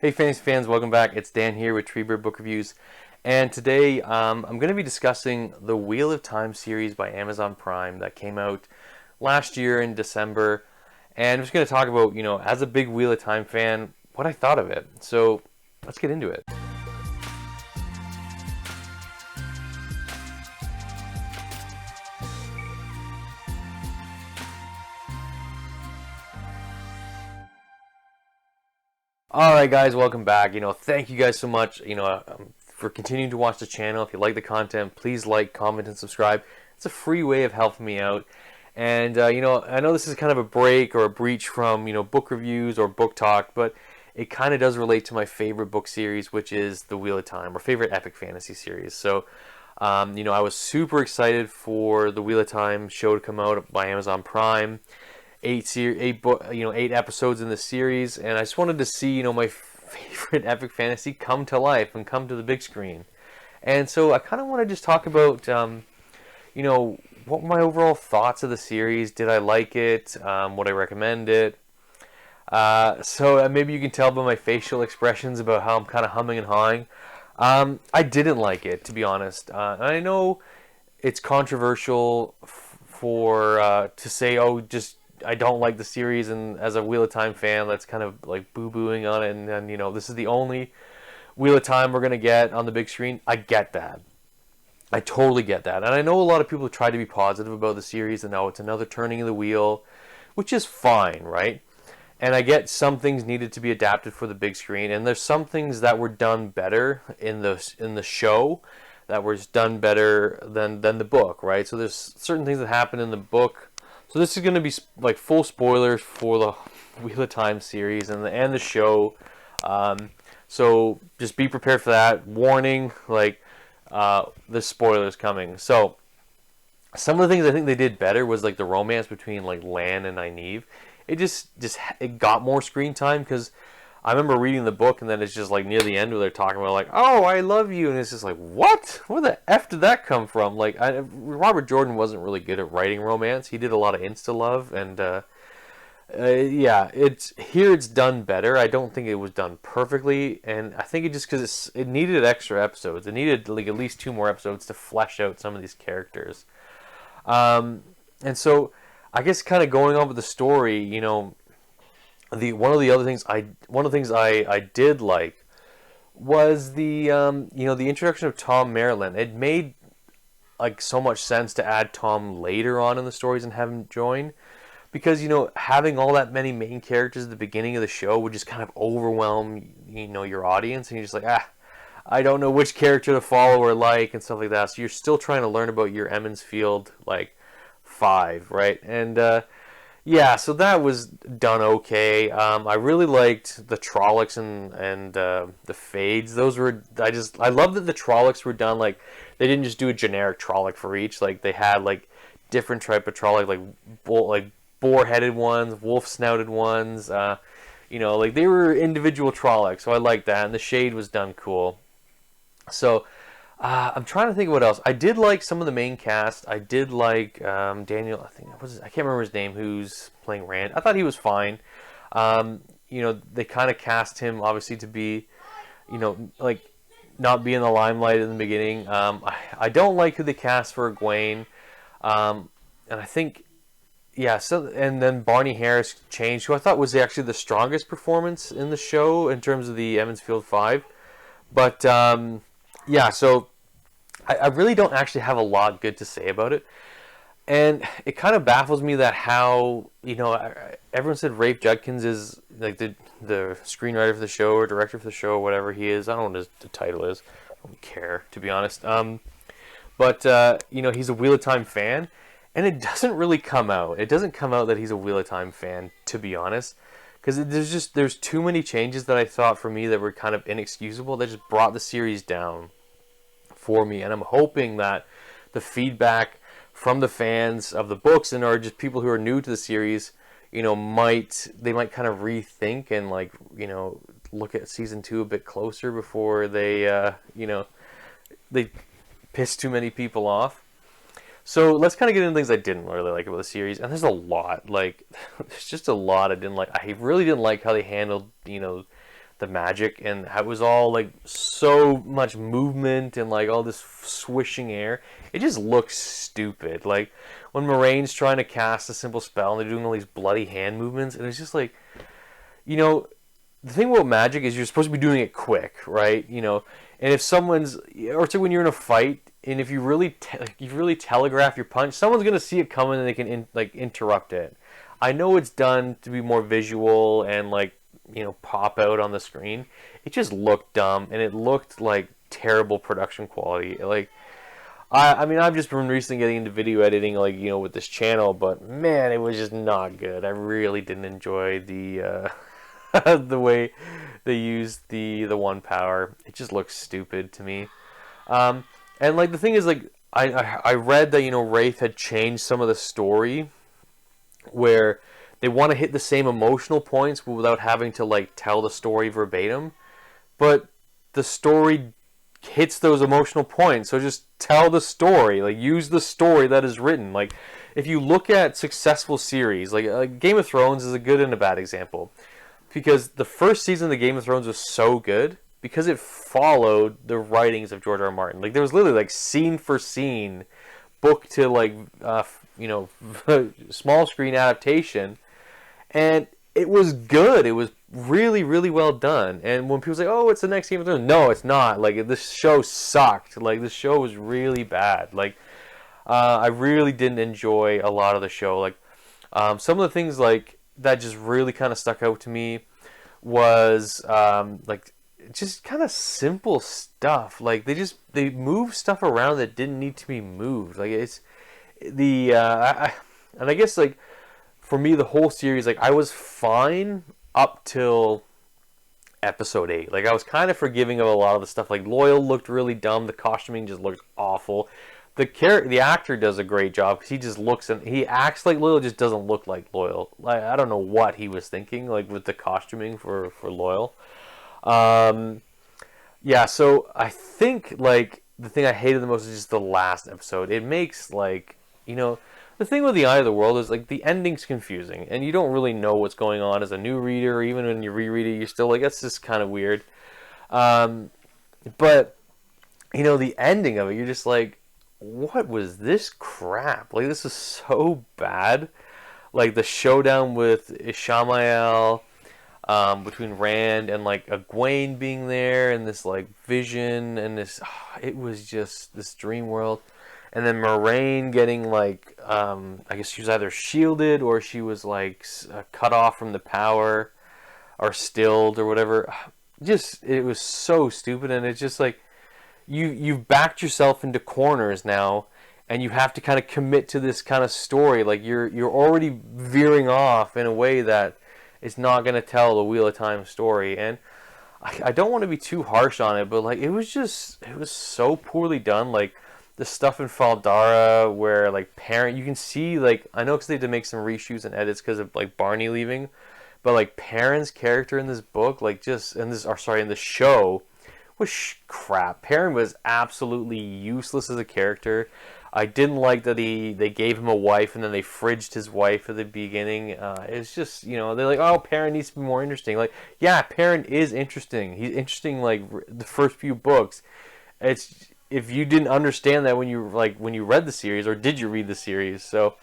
Hey fantasy fans, welcome back. It's Dan here with TreeBeard Book Reviews, and today I'm going to be discussing the Wheel of Time series by Amazon Prime that came out last year in December, and I'm just going to talk about, as a big Wheel of Time fan, what I thought of it. So let's get into it. All right, guys, welcome back. Thank you guys so much. For continuing to watch the channel. If you like the content, please like, comment, and subscribe. It's a free way of helping me out. And I know this is kind of a break or a breach from book reviews or book talk, but it kind of does relate to my favorite book series, which is The Wheel of Time, or favorite epic fantasy series. So, I was super excited for the Wheel of Time show to come out by Amazon Prime. Eight episodes in the series, and I just wanted to see my favorite epic fantasy come to life and come to the big screen. And so I kind of want to just talk about what my overall thoughts of the series. Did I like it? Would I recommend it? So maybe you can tell by my facial expressions about how I'm kind of humming and hawing. I didn't like it, to be honest. I know it's controversial for to say, oh, just I don't like the series, and as a Wheel of Time fan, that's kind of like boo-booing on it, and this is the only Wheel of Time we're going to get on the big screen. I get that. I totally get that. And I know a lot of people try to be positive about the series, and now it's another turning of the wheel, which is fine, right? And I get some things needed to be adapted for the big screen, and there's some things that were done better in the show that was done better than the book, right? So there's certain things that happen in the book. So this is going to be like full spoilers for the Wheel of Time series and the show. So just be prepared for that. Warning, like the spoilers coming. So some of the things I think they did better was like the romance between like Lan and Nynaeve. It got more screen time because I remember reading the book, and then it's just like near the end where they're talking about like, "Oh, I love you," and it's just like, "What? Where the f did that come from?" Like, Robert Jordan wasn't really good at writing romance. He did a lot of insta love, and yeah, it's done better. I don't think it was done perfectly, and I think it just because it needed extra episodes. It needed like at least 2 more episodes to flesh out some of these characters. And so I guess kind of going on with the story, one of the things I did like was the introduction of Tom Maryland. It made like so much sense to add Tom later on in the stories and have him join, because having all that many main characters at the beginning of the show would just kind of overwhelm your audience, and you're just like, I don't know which character to follow or like and stuff like that. So you're still trying to learn about your Emmons Field like 5, right? And yeah, so that was done okay. I really liked the Trollocs and the Fades. I love that the Trollocs were done like they didn't just do a generic Trolloc for each. Like they had like different type of Trolloc, like boar-headed ones, wolf-snouted ones. Like they were individual Trollocs, so I liked that. And the Shade was done cool. So I'm trying to think of what else. I did like some of the main cast. I did like Daniel. I can't remember his name. Who's playing Rand? I thought he was fine. They kind of cast him obviously to be, like not be in the limelight in the beginning. I don't like who they cast for Egwene, and I think yeah. So and then Barney Harris changed, who I thought was actually the strongest performance in the show in terms of the Emmons Field 5, but. Yeah, so I really don't actually have a lot good to say about it. And it kind of baffles me that how, everyone said Rafe Judkins is like the screenwriter for the show or director for the show or whatever he is. I don't know what the title is. I don't care, to be honest. But he's a Wheel of Time fan, and it doesn't really come out. It doesn't come out that he's a Wheel of Time fan, to be honest. Because there's too many changes that I thought for me that were kind of inexcusable that just brought the series down for me. And I'm hoping that the feedback from the fans of the books and or just people who are new to the series, might kind of rethink and like, look at season 2 a bit closer before they, they piss too many people off. So let's kind of get into things I didn't really like about the series, and there's a lot. Like, there's just a lot I didn't like. I really didn't like how they handled, the magic, and it was all like so much movement and like all this swishing air. It just looks stupid. Like when Moraine's trying to cast a simple spell and they're doing all these bloody hand movements, and it's just like, you know, the thing about magic is you're supposed to be doing it quick, right? You know, and if someone's, or it's like when you're in a fight, and if you really you really telegraph your punch, someone's gonna see it coming and they can like interrupt it. I know it's done to be more visual and like, you know, pop out on the screen. It just looked dumb, and it looked like terrible production quality. Like, I mean, I've just been recently getting into video editing, like, you know, with this channel, but man, it was just not good. I really didn't enjoy the the way they used the one power. It just looks stupid to me. And like the thing is, like, I read that, you know, Wraith had changed some of the story where they want to hit the same emotional points without having to like tell the story verbatim, but the story hits those emotional points. So just tell the story, like use the story that is written. Like if you look at successful series, like Game of Thrones is a good and a bad example, because the first season of the Game of Thrones was so good because it followed the writings of George R. R. Martin. Like there was literally like scene for scene, book to like you know, small screen adaptation, and it was good. It was really, really well done. And when people say, "Oh, it's the next Game of Thrones," no, it's not. Like this show sucked. Like this show was really bad. Like I really didn't enjoy a lot of the show. Like some of the things like that just really kind of stuck out to me was like just kind of simple stuff. Like they move stuff around that didn't need to be moved. Like it's the and I guess like for me the whole series, like I was fine up till episode 8. Like I was kind of forgiving of a lot of the stuff. Like Loyal looked really dumb. The costuming just looked awful. The actor does a great job because he just looks and he acts like Loyal, just doesn't look like Loyal. Like I don't know what he was thinking, like with the costuming for Loyal. Yeah, so I think like the thing I hated the most is just the last episode. It makes like, you know, the thing with the Eye of the World is like the ending's confusing and you don't really know what's going on as a new reader, or even when you reread it, you're still like, that's just kind of weird. But you know, the ending of it, you're just like, what was this crap? Like this is so bad. Like the showdown with Ishamael, between Rand and like Egwene being there, and this like vision, and this it was just this dream world. And then Moraine getting like I guess she was either shielded or she was like cut off from the power or stilled or whatever. Just it was so stupid, and it's just like you've backed yourself into corners now, and you have to kind of commit to this kind of story. Like you're already veering off in a way that is not going to tell the Wheel of Time story. And I don't want to be too harsh on it, but like it was so poorly done. Like the stuff in Faldara where like Perrin, you can see like, I know because they had to make some reshoots and edits because of like Barney leaving, but like Perrin's character in this book, like just in this, or sorry, in the show, was crap. Perrin was absolutely useless as a character. I didn't like that they gave him a wife and then they fridged his wife at the beginning. It's just, you know, they're like, oh, Perrin needs to be more interesting. Like, yeah, Perrin is interesting. He's interesting like the first few books. It's, if you didn't understand that when you read the series, or did you read the series? So,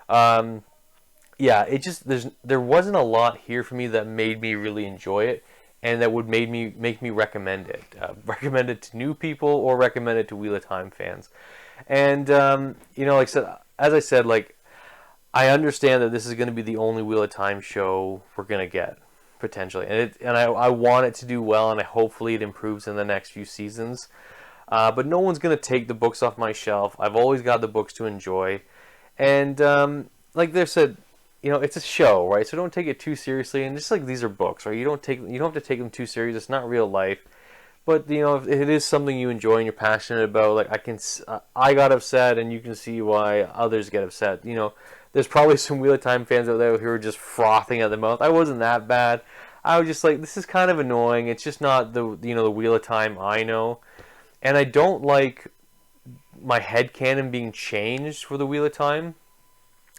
yeah, it just there wasn't a lot here for me that made me really enjoy it, and that would make me recommend it. Recommend it to new people or recommend it to Wheel of Time fans. And you know, like as I said, like I understand that this is going to be the only Wheel of Time show we're going to get potentially, and I want it to do well, and hopefully it improves in the next few seasons. But no one's going to take the books off my shelf. I've always got the books to enjoy, and like they said, you know, it's a show, right? So don't take it too seriously. And just like these are books, right? You don't have to take them too serious. It's not real life. But you know, if it is something you enjoy and you're passionate about, like I got upset, and you can see why others get upset. You know, there's probably some Wheel of Time fans out there who are just frothing at the mouth. I wasn't that bad. I was just like, this is kind of annoying. It's just not the Wheel of Time I know, and I don't like my headcanon being changed for the Wheel of Time,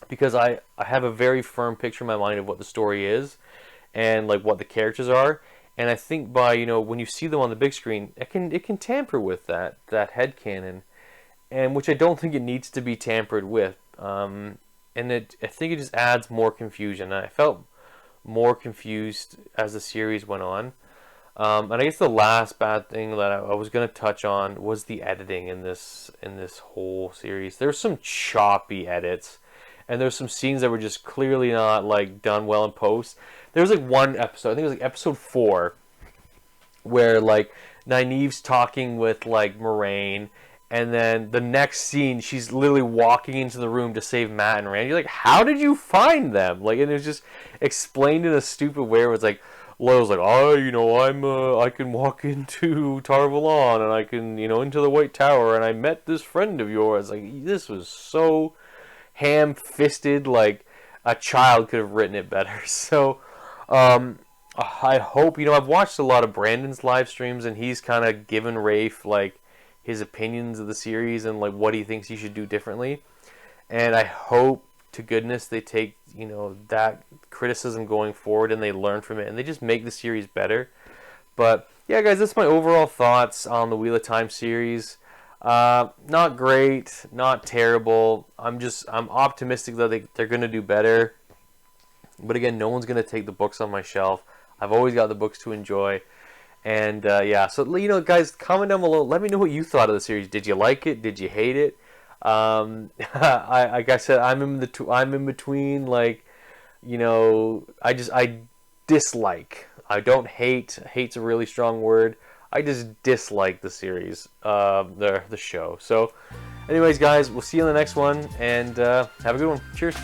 because I have a very firm picture in my mind of what the story is and like what the characters are. And I think by, when you see them on the big screen, it can tamper with that headcanon, and which I don't think it needs to be tampered with. And I think it just adds more confusion. I felt more confused as the series went on. And I guess the last bad thing that I was going to touch on was the editing in this whole series. There's some choppy edits, and there's some scenes that were just clearly not like done well in post. There was like one episode, I think it was like episode 4, where like Nynaeve's talking with like Moraine, and then the next scene she's literally walking into the room to save Matt and Rand. You're like, how did you find them? Like, and it was just explained in a stupid way where it's like, Loyal's like, oh, I can walk into Tarvalon, and I can, into the White Tower, and I met this friend of yours. Like, this was so ham-fisted, like a child could have written it better. So, I hope, I've watched a lot of Brandon's live streams, and he's kind of given Rafe like his opinions of the series and like what he thinks he should do differently. And I hope to goodness they take, that criticism going forward, and they learn from it, and they just make the series better. But yeah, guys, that's my overall thoughts on the Wheel of Time series. Not great, not terrible. I'm optimistic that they're going to do better. But again, no one's going to take the books on my shelf. I've always got the books to enjoy. And yeah, so guys, comment down below. Let me know what you thought of the series. Did you like it? Did you hate it? Like I said, I'm in between. Like, I dislike. I don't hate. Hate's a really strong word. I just dislike the series, the show. So, anyways, guys, we'll see you in the next one, and have a good one. Cheers.